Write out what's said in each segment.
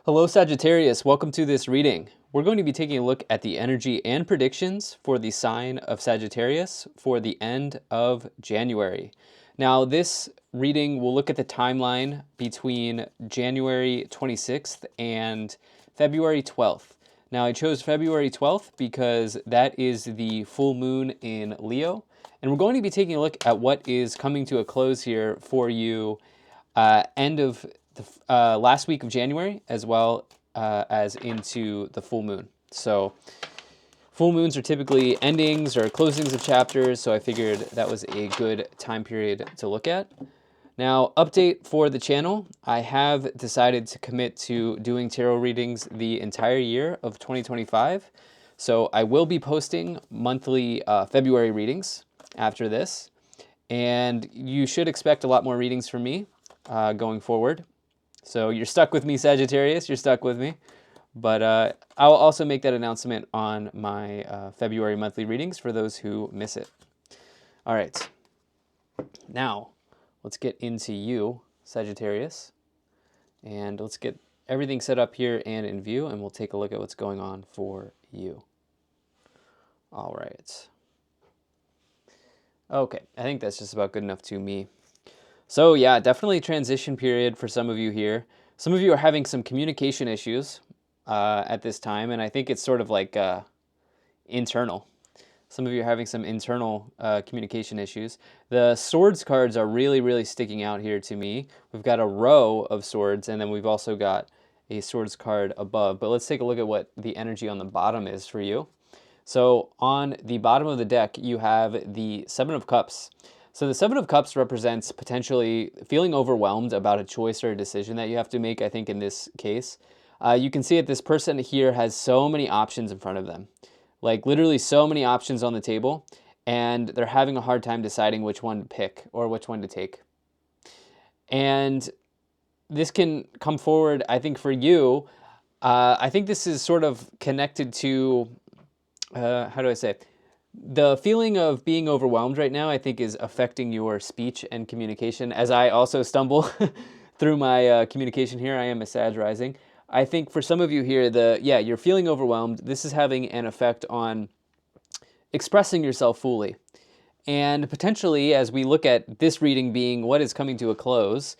Hello Sagittarius, welcome to this reading. We're going to be taking a look at the energy and predictions for the sign of Sagittarius for the end of January. Now this reading will look at the timeline between January 26th and February 12th. Now I chose February 12th because that is the full moon in Leo, and we're going to be taking a look at what is coming to a close here for you end of the last week of January, as well as into the full moon. So full moons are typically endings or closings of chapters, so I figured that was a good time period to look at. Now, update for the channel. I have decided to commit to doing tarot readings the entire year of 2025. So I will be posting monthly February readings after this. And you should expect a lot more readings from me going forward. So you're stuck with me, Sagittarius. You're stuck with me. But I'll also make that announcement on my February monthly readings for those who miss it. All right. Now, let's get into you, Sagittarius. And let's get everything set up here and in view, and we'll take a look at what's going on for you. All right. Okay, I think that's just about good enough to me. So yeah, definitely transition period for some of you here. Some of you are having some communication issues at this time, and I think it's sort of like internal. Some of you are having some internal communication issues. The swords cards are really, really sticking out here to me. We've got a row of swords, and then we've also got a swords card above. But let's take a look at what the energy on the bottom is for you. So on the bottom of the deck, you have the Seven of Cups. So the Seven of Cups represents potentially feeling overwhelmed about a choice or a decision that you have to make, I think, in this case. You can see that this person here has so many options in front of them. Like literally so many options on the table, and they're having a hard time deciding which one to pick or which one to take. And this can come forward, I think, for you. I think this is sort of connected to, how do I say, the feeling of being overwhelmed right now, I think, is affecting your speech and communication. As I also stumble through my communication here, I am a Sag rising. I think for some of you here, you're feeling overwhelmed. This is having an effect on expressing yourself fully. And potentially, as we look at this reading being what is coming to a close,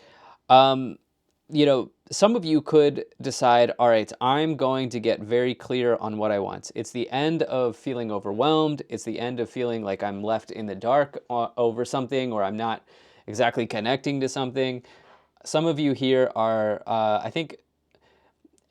some of you could decide, all right, I'm going to get very clear on what I want. It's the end of feeling overwhelmed. It's the end of feeling like I'm left in the dark over something, or I'm not exactly connecting to something. Some of you here are, I think,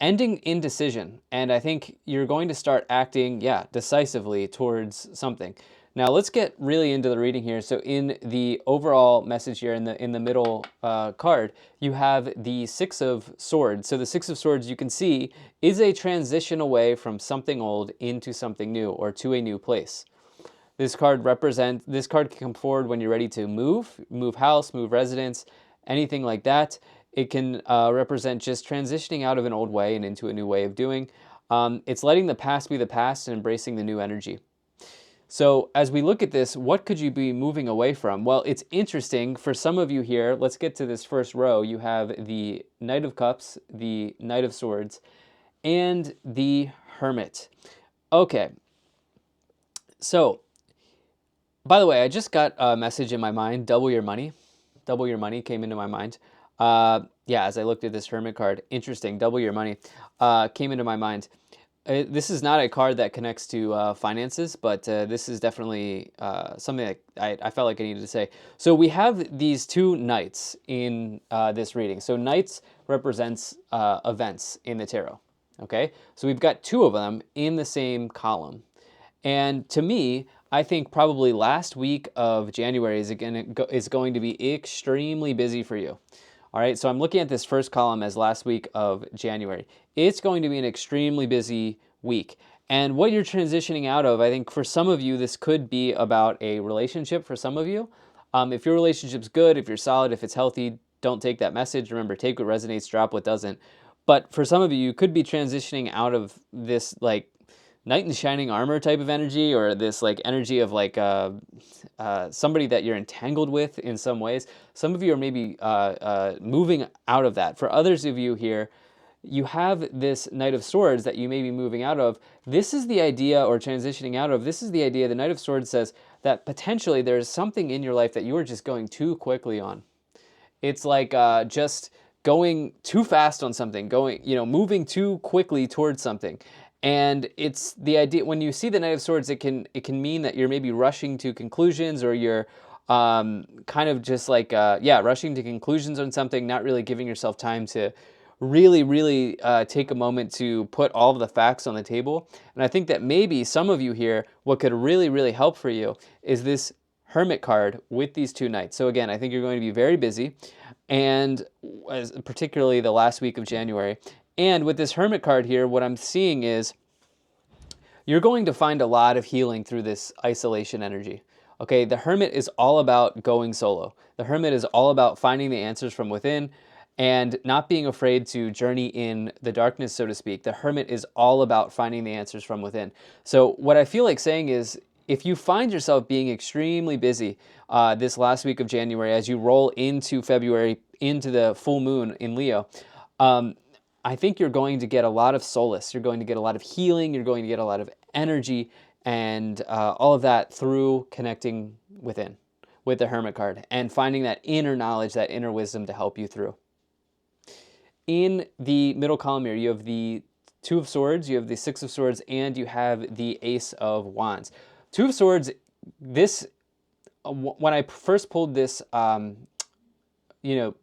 ending indecision, and I think you're going to start acting, decisively towards something. Now let's get really into the reading here. So in the overall message here, in the middle card, you have the Six of Swords. So the Six of Swords, you can see, is a transition away from something old into something new, or to a new place. This card can come forward when you're ready to move house, move residence, anything like that. It can represent just transitioning out of an old way and into a new way of doing. It's letting the past be the past and embracing the new energy. So as we look at this, what could you be moving away from? Well, it's interesting for some of you here. Let's get to this first row. You have the Knight of Cups, the Knight of Swords, and the Hermit. Okay. So, by the way, I just got a message in my mind, double your money. Double your money came into my mind. As I looked at this Hermit card, interesting, double your money came into my mind. This is not a card that connects to finances, but this is definitely something that I felt like I needed to say. So we have these two knights in this reading. So knights represents events in the tarot, okay? So we've got two of them in the same column. And to me, I think probably last week of January is going to be extremely busy for you. All right, so I'm looking at this first column as last week of January. It's going to be an extremely busy week. And what you're transitioning out of, I think for some of you, this could be about a relationship for some of you. If your relationship's good, if you're solid, if it's healthy, don't take that message. Remember, take what resonates, drop what doesn't. But for some of you, you could be transitioning out of this like knight in shining armor type of energy, or this like energy of like somebody that you're entangled with in some ways. Some of you are maybe moving out of that. For others of you here, you have this Knight of Swords that you may be moving out of. This is the idea, or transitioning out of, this is the idea. The Knight of Swords says that potentially there's something in your life that you are just going too quickly on. It's like just going too fast on something, moving too quickly towards something. And it's the idea, when you see the Knight of Swords, it can mean that you're maybe rushing to conclusions, or you're kind of just like, rushing to conclusions on something, not really giving yourself time to really take a moment to put all of the facts on the table. And I think that maybe some of you here, what could really help for you is this Hermit card with these two knights. So again, I think you're going to be very busy, and particularly the last week of January. And with this Hermit card here, what I'm seeing is you're going to find a lot of healing through this isolation energy. Okay, the Hermit is all about going solo. The Hermit is all about finding the answers from within and not being afraid to journey in the darkness, so to speak. The Hermit is all about finding the answers from within. So what I feel like saying is, if you find yourself being extremely busy this last week of January, as you roll into February, into the full moon in Leo, I think you're going to get a lot of solace. You're going to get a lot of healing. You're going to get a lot of energy, and all of that through connecting within with the Hermit card and finding that inner knowledge, that inner wisdom to help you through. In the middle column here, you have the Two of Swords, you have the Six of Swords, and you have the Ace of Wands. Two of Swords, this, when I first pulled this, when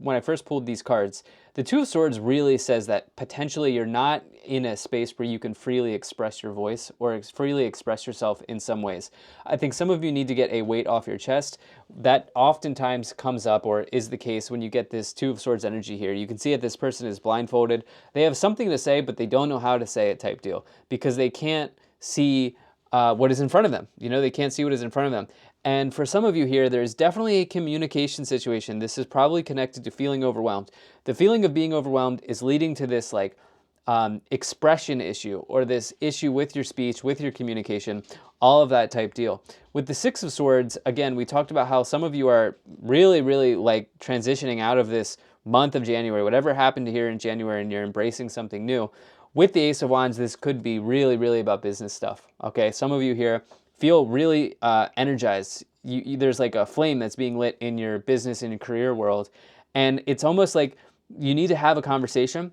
I first pulled these cards, the Two of Swords really says that potentially you're not in a space where you can freely express your voice or freely express yourself in some ways. I think some of you need to get a weight off your chest. That oftentimes comes up, or is the case, when you get this Two of Swords energy here. You can see that this person is blindfolded. They have something to say, but they don't know how to say it, type deal, because they can't see what is in front of them. They can't see what is in front of them. And for some of you here, there's definitely a communication situation. This is probably connected to feeling overwhelmed. The feeling of being overwhelmed is leading to this expression issue, or this issue with your speech, with your communication, all of that type deal. With the Six of Swords, again, we talked about how some of you are really transitioning out of this month of January, whatever happened here in January, and you're embracing something new. With the Ace of Wands, this could be really about business stuff. Okay, some of you here feel really energized. There's like a flame that's being lit in your business and your career world, and it's almost like you need to have a conversation,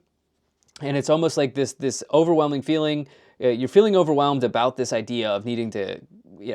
and it's almost like this overwhelming feeling. You're feeling overwhelmed about this idea of needing to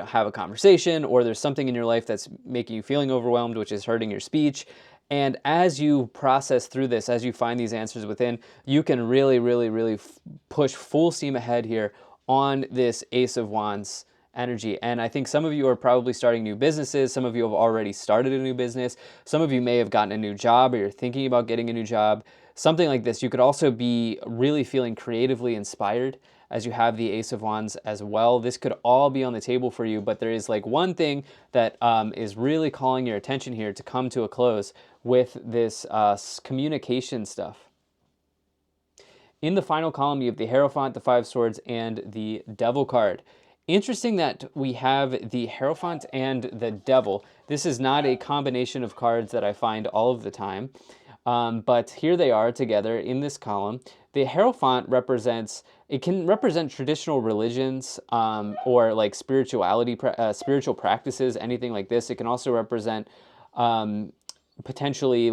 have a conversation, or there's something in your life that's making you feeling overwhelmed, which is hurting your speech. And as you process through this, as you find these answers within, you can really push full steam ahead here on this Ace of Wands energy. And I think some of you are probably starting new businesses. Some of you have already started a new business. Some of you may have gotten a new job, or you're thinking about getting a new job. Something like this. You could also be really feeling creatively inspired as you have the Ace of Wands as well. This could all be on the table for you, but there is one thing that is really calling your attention here to come to a close with this communication stuff. In the final column, you have the Hierophant, the Five of Swords, and the Devil card. Interesting that we have the Hierophant and the Devil. This is not a combination of cards that I find all of the time, but here they are together in this column. The Hierophant can represent traditional religions, or spirituality, spiritual practices, anything like this. It can also represent potentially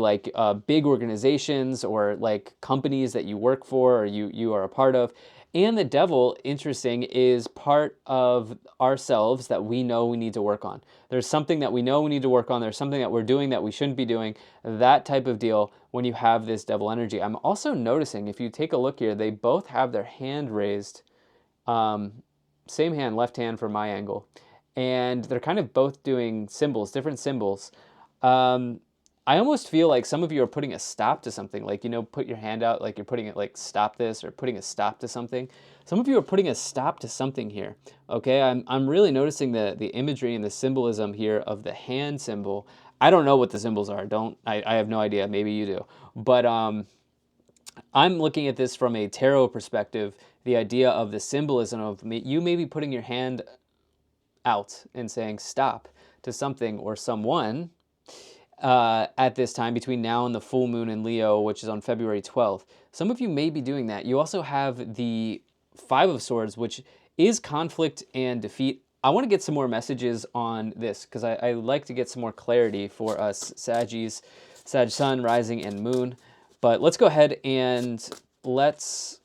big organizations, or companies that you work for, or you are a part of. And the Devil, interesting, is part of ourselves that we know we need to work on. There's something that we know we need to work on. There's something that we're doing that we shouldn't be doing. That type of deal when you have this Devil energy. I'm also noticing, if you take a look here, they both have their hand raised. Same hand, left hand from my angle. And they're kind of both doing symbols, different symbols. I almost feel like some of you are putting a stop to something, put your hand out, like you're putting it stop this, or putting a stop to something. Some of you are putting a stop to something here, okay? I'm really noticing the imagery and the symbolism here of the hand symbol. I don't know what the symbols are. I have no idea. Maybe you do. But I'm looking at this from a tarot perspective, the idea of the symbolism of you maybe putting your hand out and saying stop to something or someone at this time between now and the full moon in Leo, which is on February 12th. Some of you may be doing that. You also have the Five of Swords, which is conflict and defeat. I want to get some more messages on this because I like to get some more clarity for us Saggies, Sag Sun, Rising, and Moon. But let's go ahead and let's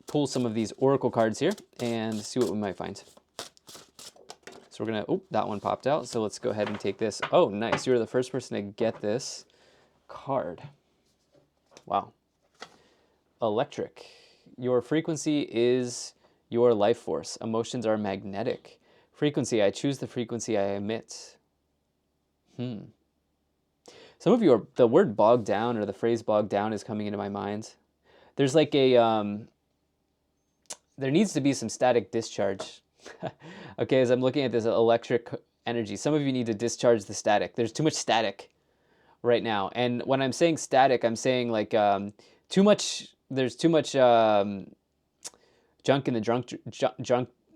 pull some of these Oracle cards here and see what we might find. So we're going to, oh, that one popped out. So let's go ahead and take this. Oh, nice. You're the first person to get this card. Wow. Electric. Your frequency is your life force. Emotions are magnetic. Frequency, I choose the frequency I emit. Some of you are, the word bogged down or the phrase bogged down is coming into my mind. There's like a, there needs to be some static discharge. Okay, as I'm looking at this electric energy, some of you need to discharge the static. There's too much static right now. And when I'm saying static, I'm saying like too much, there's too much junk in the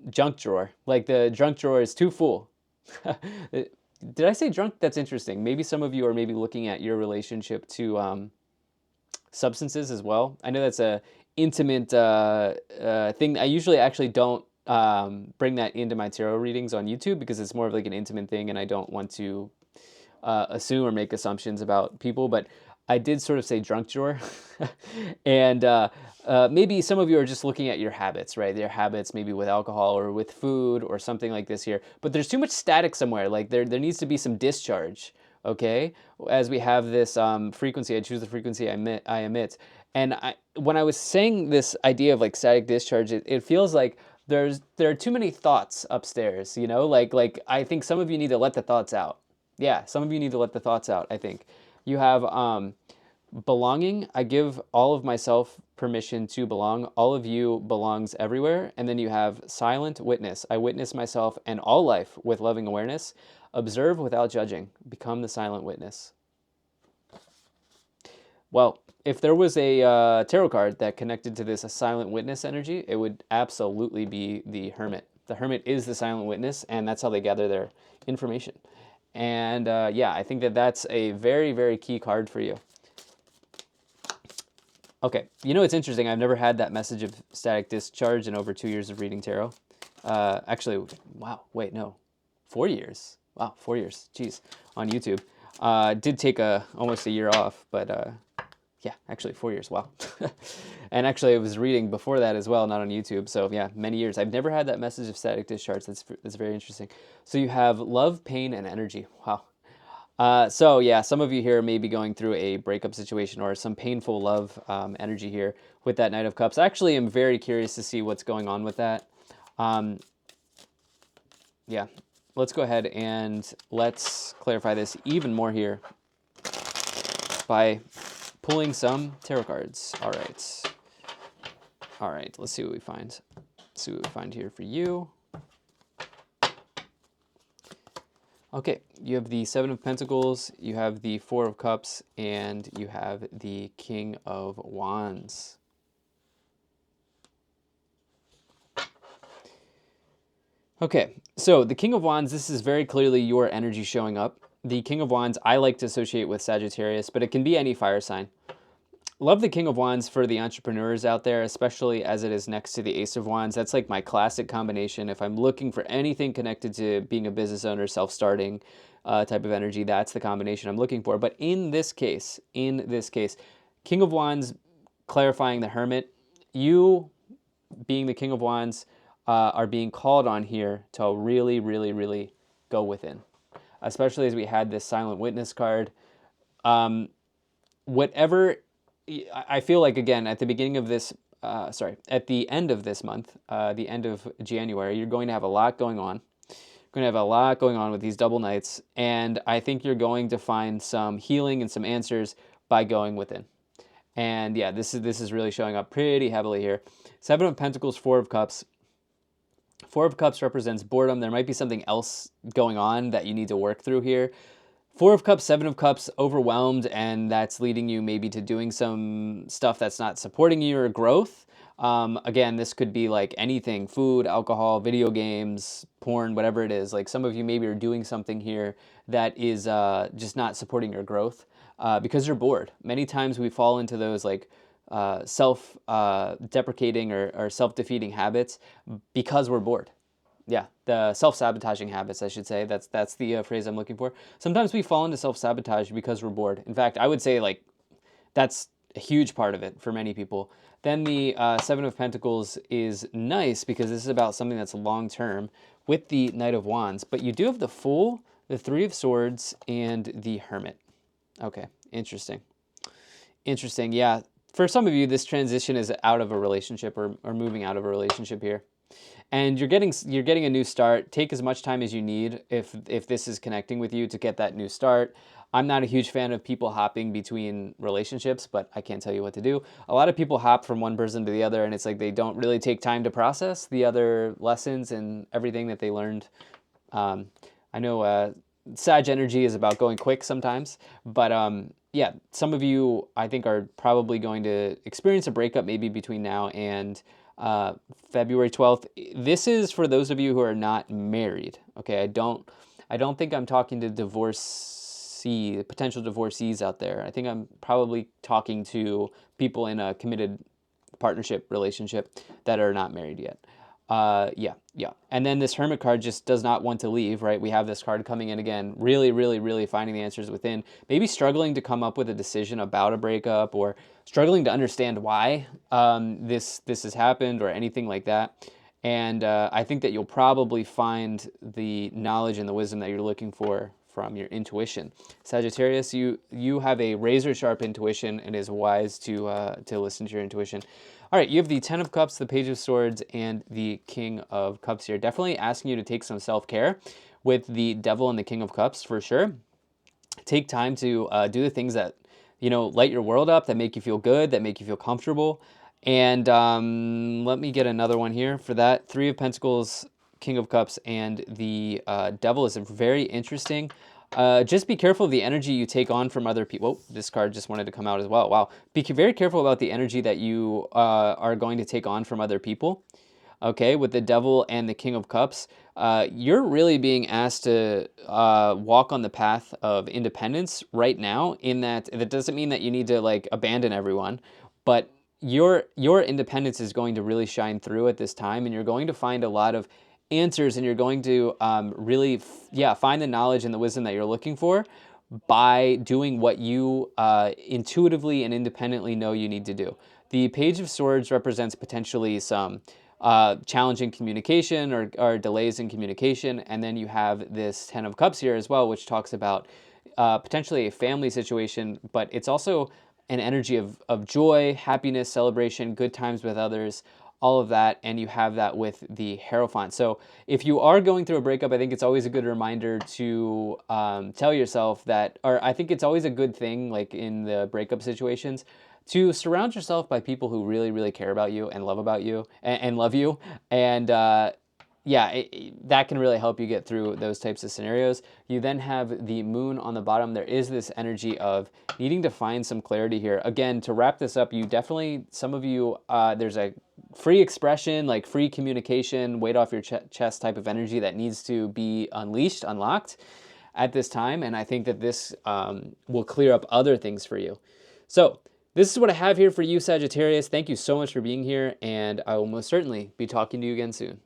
junk drawer. Like the junk drawer is too full. Did I say drunk? That's interesting. Maybe some of you are maybe looking at your relationship to substances as well. I know that's a intimate thing. I usually actually don't bring that into my tarot readings on YouTube because it's more of like an intimate thing and I don't want to assume or make assumptions about people, but I did sort of say drunk drawer. And maybe some of you are just looking at your habits, right? Your habits maybe with alcohol or with food or something like this here. But there's too much static somewhere. Like there needs to be some discharge, okay? As we have this frequency, I choose the frequency I emit. And when I was saying this idea of like static discharge, it feels like there are too many thoughts upstairs, you know? Like I think some of you need to let the thoughts out. Yeah, some of you need to let the thoughts out, I think. You have belonging. I give all of myself permission to belong. All of you belongs everywhere. And then you have silent witness. I witness myself and all life with loving awareness. Observe without judging. Become the silent witness. Well, if there was a tarot card that connected to this a silent witness energy, it would absolutely be the Hermit. The Hermit is the silent witness, and that's how they gather their information. And yeah, I think that that's a very, very key card for you. Okay, you know, it's interesting. I've never had that message of static discharge in over 2 years of reading tarot. Actually, wow, wait, no, 4 years. Wow, 4 years, geez, on YouTube. Did take almost a year off, but yeah, actually 4 years, wow. And actually I was reading before that as well, not on YouTube, so yeah, many years. I've never had that message of static discharge. That's very interesting. So you have love, pain, and energy. Wow. So yeah, some of you here may be going through a breakup situation or some painful love energy here with that Knight of Cups. I actually am very curious to see what's going on with that. Yeah, let's go ahead and let's clarify this even more here by pulling some tarot cards. All right. All right, let's see what we find. Let's see what we find here for you. Okay, you have the Seven of Pentacles, you have the Four of Cups, and you have the King of Wands. Okay, so the King of Wands, this is very clearly your energy showing up. The King of Wands, I like to associate with Sagittarius, but it can be any fire sign. Love the King of Wands for the entrepreneurs out there, especially as it is next to the Ace of Wands. That's like my classic combination. If I'm looking for anything connected to being a business owner, self-starting type of energy, that's the combination I'm looking for. But in this case, King of Wands clarifying the Hermit, you being the King of Wands are being called on here to really, really, really go within. Especially as we had this Silent Witness card. Whatever... I feel like, again, at the beginning of this, at the end of this month, the end of January, you're going to have a lot going on. You're going to have a lot going on with these double nights, and I think you're going to find some healing and some answers by going within. And yeah, this is really showing up pretty heavily here. Seven of Pentacles, Four of Cups. Four of Cups represents boredom. There might be something else going on that you need to work through here. Four of Cups, Seven of Cups, overwhelmed, and that's leading you maybe to doing some stuff that's not supporting your growth. Again, this could be like anything, food, alcohol, video games, porn, whatever it is. Like some of you maybe are doing something here that is just not supporting your growth because you're bored. Many times we fall into those like self-deprecating or self-defeating habits because we're bored. Yeah, the self-sabotaging habits, I should say. That's the phrase I'm looking for. Sometimes we fall into self-sabotage because we're bored. In fact, I would say like that's a huge part of it for many people. Then the Seven of Pentacles is nice because this is about something that's long-term with the Knight of Wands. But you do have the Fool, the Three of Swords, and the Hermit. Okay, interesting. Interesting, yeah. For some of you, this transition is out of a relationship or moving out of a relationship here. And you're getting a new start. Take as much time as you need if this is connecting with you to get that new start. I'm not a huge fan of people hopping between relationships, but I can't tell you what to do. A lot of people hop from one person to the other, and it's like they don't really take time to process the other lessons and everything that they learned. I know Sag energy is about going quick sometimes, but yeah, some of you I think are probably going to experience a breakup maybe between now and February 12th. This is for those of you who are not married. Okay, I don't think I'm talking to potential divorcees out there. I think I'm probably talking to people in a committed partnership relationship that are not married yet. Yeah, yeah. And then this Hermit card just does not want to leave, right? We have this card coming in again, really, really, really finding the answers within, maybe struggling to come up with a decision about a breakup or struggling to understand why this has happened or anything like that. And I think that you'll probably find the knowledge and the wisdom that you're looking for from your intuition. Sagittarius, you have a razor sharp intuition, and it is wise to listen to your intuition. All right, you have the Ten of Cups, the Page of Swords, and the King of Cups here. Definitely asking you to take some self-care with the Devil and the King of Cups for sure. Take time to do the things that, light your world up, that make you feel good, that make you feel comfortable. And let me get another one here for that. Three of Pentacles, King of Cups, and the Devil is very interesting. Just be careful of the energy you take on from other people. Whoa, this card just wanted to come out as well. Wow. Be very careful about the energy that you are going to take on from other people. Okay, with the Devil and the King of Cups, you're really being asked to walk on the path of independence right now. In that doesn't mean that you need to like abandon everyone, but your independence is going to really shine through at this time, and you're going to find a lot of answers, and you're going to really, find the knowledge and the wisdom that you're looking for by doing what you intuitively and independently know you need to do. The Page of Swords represents potentially some challenging communication or delays in communication, and then you have this Ten of Cups here as well, which talks about potentially a family situation, but it's also an energy of joy, happiness, celebration, good times with others, all of that, and you have that with the Hierophant. So if you are going through a breakup, I think it's always a good reminder to tell yourself that, or I think it's always a good thing, like in the breakup situations, to surround yourself by people who really, really care about you and love about you and love you. And that can really help you get through those types of scenarios. You then have the Moon on the bottom. There is this energy of needing to find some clarity here. Again, to wrap this up, some of you, there's a free expression, like free communication, weight off your chest type of energy that needs to be unlocked at this time. And I think that this will clear up other things for you. So this is what I have here for you, Sagittarius. Thank you so much for being here, and I will most certainly be talking to you again soon.